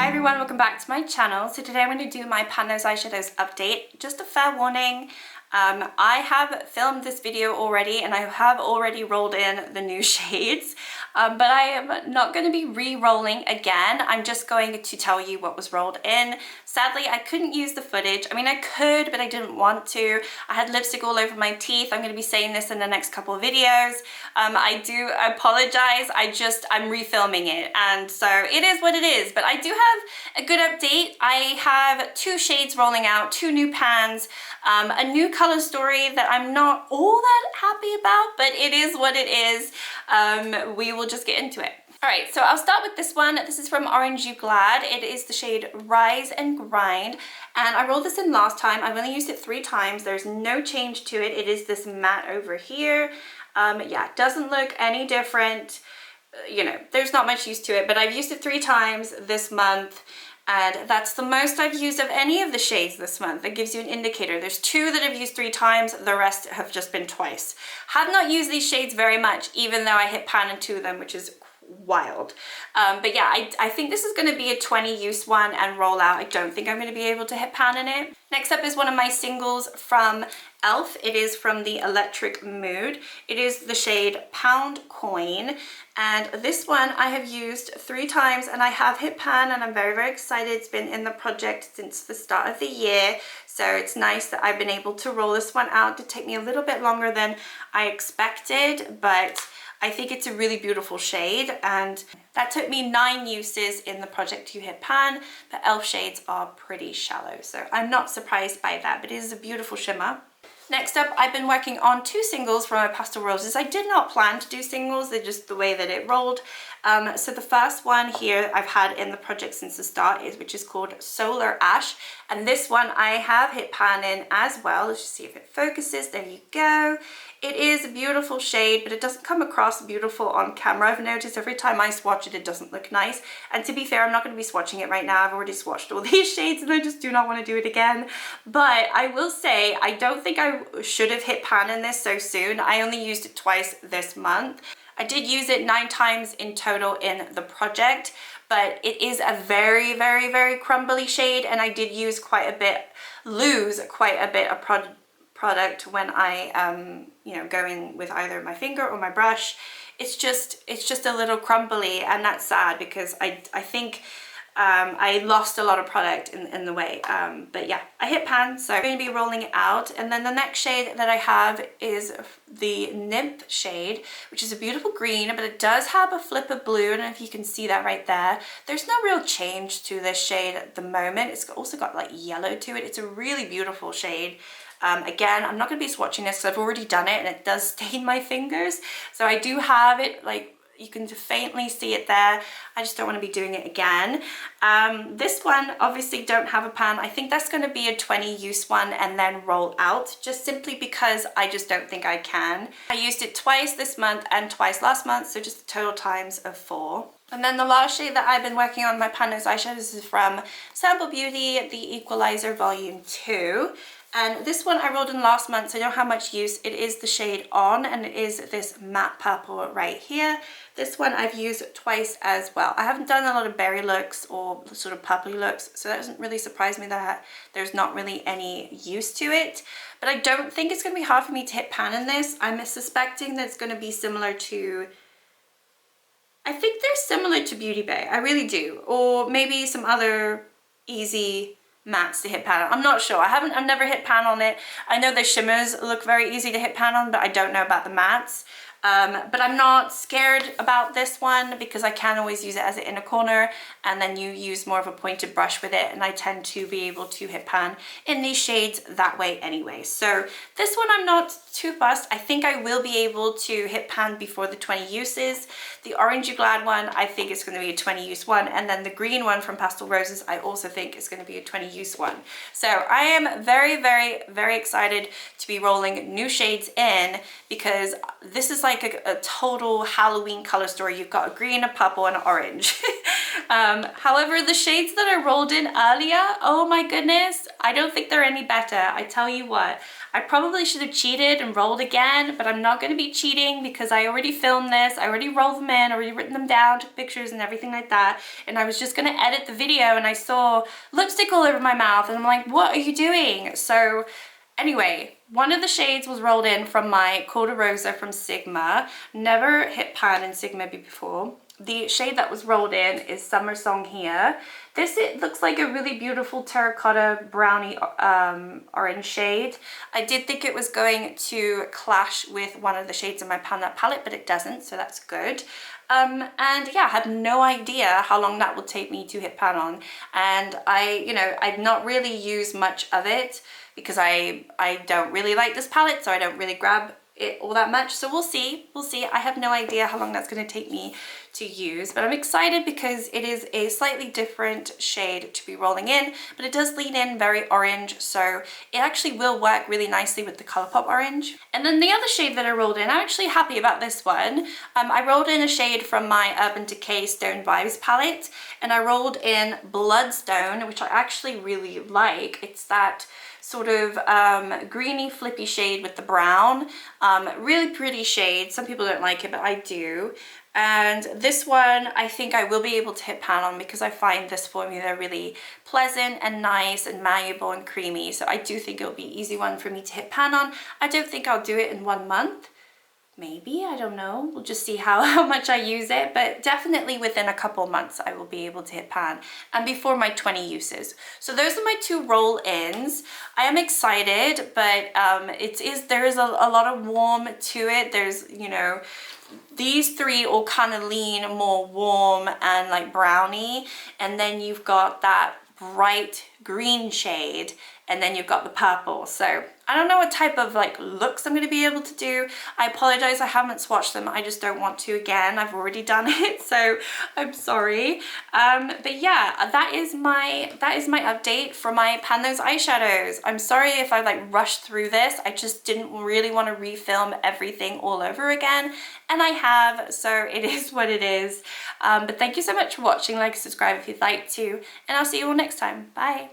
everyone, welcome back to my channel. So today I'm going to do my Pan Those Eyeshadows update. Just a fair warning, I have filmed this video already and I have already rolled in the new shades, but I am not going to be re-rolling again. I'm just going to tell you what was rolled in. Sadly, I couldn't use the footage. I mean, I could, but I didn't want to. I had lipstick all over my teeth. I'm going to be saying this in the next couple of videos. I do apologize. I'm refilming it, and so it is what it is. But I do have a good update. I have two shades rolling out, two new pans, a new color story that I'm not all that happy about, but it is what it is. We will just get into it. All right, so I'll start with this one. This is from Orange You Glad. It is the shade Rise and Grind, and I rolled this in last time. I've only used it 3 times. There's no change to it. It is this matte over here. Yeah, it doesn't look any different. You know, there's not much use to it, but I've used it 3 times this month, and that's the most I've used of any of the shades this month. That gives you an indicator. There's 2 that I've used 3 times, the rest have just been twice. Have not used these shades very much, even though I hit pan in 2 of them, which is wild. But yeah, I think this is going to be a 20 use one and roll out. I don't think I'm going to be able to hit pan in it. Next up is one of my singles from e.l.f. It is from the Electric Mood. It is the shade Pound Coin, and this one I have used 3 times and I have hit pan, and I'm very, very excited. It's been in the project since the start of the year, so it's nice that I've been able to roll this one out. It did take me a little bit longer than I expected, but I think it's a really beautiful shade, and that took me 9 uses in the project to hit pan, but e.l.f. shades are pretty shallow, so I'm not surprised by that, but it is a beautiful shimmer. Next up, I've been working on 2 singles from my Pastel Roses. I did not plan to do singles, they're just the way that it rolled. So the first one here I've had in the project since the start which is called Solar Ash, and this one I have hit pan in as well. Let's just see if it focuses. There you go. It is a beautiful shade, but it doesn't come across beautiful on camera. I've noticed every time I swatch it, it doesn't look nice. And to be fair, I'm not going to be swatching it right now. I've already swatched all these shades and I just do not want to do it again. But I will say, I don't think I should have hit pan in this so soon. I only used it twice this month. I did use it 9 times in total in the project, but it is a very, very, very crumbly shade, and I did lose quite a bit of product when I you know, go in with either my finger or my brush. It's just a little crumbly, and that's sad because I think I lost a lot of product in the way, but yeah, I hit pan, so I'm going to be rolling it out. And then the next shade that I have is the Nymph shade, which is a beautiful green, but it does have a flip of blue. I don't know if you can see that right there. There's no real change to this shade at the moment. It's also got like yellow to it. It's a really beautiful shade. Again, I'm not going to be swatching this because I've already done it and it does stain my fingers. So I do have it, like, you can faintly see it there. I just don't want to be doing it again. This one, obviously don't have a pan. I think that's going to be a 20 use one and then roll out, just simply because I just don't think I can. I used it twice this month and twice last month, so just the total times of 4. And then the last shade that I've been working on my Pan Those Eyeshadows is from Sample Beauty, the Equalizer Volume 2. And this one I rolled in last month, so I don't have much use. It is the shade On, and it is this matte purple right here. This one I've used twice as well. I haven't done a lot of berry looks or sort of purpley looks, so that doesn't really surprise me that there's not really any use to it. But I don't think it's going to be hard for me to hit pan in this. I'm suspecting that it's going to be similar to, I think they're similar to Beauty Bay. I really do. Or maybe some other easy mattes to hit pan on. I'm not sure. I've never hit pan on it. I know the shimmers look very easy to hit pan on, but I don't know about the mattes. But I'm not scared about this one because I can always use it as an inner corner, and then you use more of a pointed brush with it, and I tend to be able to hit pan in these shades that way anyway. So this one I'm not too fussed. I think I will be able to hit pan before the 20 uses. The Orange You Glad one, I think it's going to be a 20 use one, and then the green one from Pastel Roses I also think is going to be a 20 use one. So I am very, very, very excited to be rolling new shades in, because this is like a total Halloween color story. You've got a green, a purple, and an orange. However, the shades that I rolled in earlier, oh my goodness, I don't think they're any better. I tell you what, I probably should have cheated and rolled again, but I'm not going to be cheating because I already filmed this. I already rolled them in, already written them down, took pictures and everything like that. And I was just going to edit the video and I saw lipstick all over my mouth and I'm like, what are you doing? So anyway, one of the shades was rolled in from my Cor de Rosa from Sigma. Never hit pan in Sigma before. The shade that was rolled in is Summer Song here. This, it looks like a really beautiful terracotta brownie orange shade. I did think it was going to clash with one of the shades in my pan palette, but it doesn't, so that's good. And yeah, I had no idea how long that would take me to hit pan on. And I'd not really used much of it because I don't really like this palette, so I don't really grab it all that much. So we'll see. I have no idea how long that's going to take me to use, but I'm excited because it is a slightly different shade to be rolling in, but it does lean in very orange, so it actually will work really nicely with the ColourPop orange. And then the other shade that I rolled in, I'm actually happy about this one. I rolled in a shade from my Urban Decay Stone Vibes palette, and I rolled in Bloodstone, which I actually really like. It's that sort of greeny flippy shade with the brown. Really pretty shade. Some people don't like it, but I do. And this one I think I will be able to hit pan on because I find this formula really pleasant and nice and malleable and creamy. So I do think it'll be an easy one for me to hit pan on. I don't think I'll do it in 1 month. Maybe, I don't know. We'll just see how much I use it, but definitely within a couple months I will be able to hit pan, and before my 20 uses. So those are my 2 roll-ins. I am excited, but there is a lot of warm to it. There's, these 3 all kind of lean more warm and like brownie, and then you've got that bright green shade, and then you've got the purple. So I don't know what type of like looks I'm going to be able to do. I apologize, I haven't swatched them. I just don't want to again. I've already done it, so I'm sorry. But yeah, that is my update for my Pan Those eyeshadows. I'm sorry if I like rushed through this. I just didn't really want to refilm everything all over again, and I have, so it is what it is. But thank you so much for watching. Like, subscribe if you'd like to, and I'll see you all next time. Bye.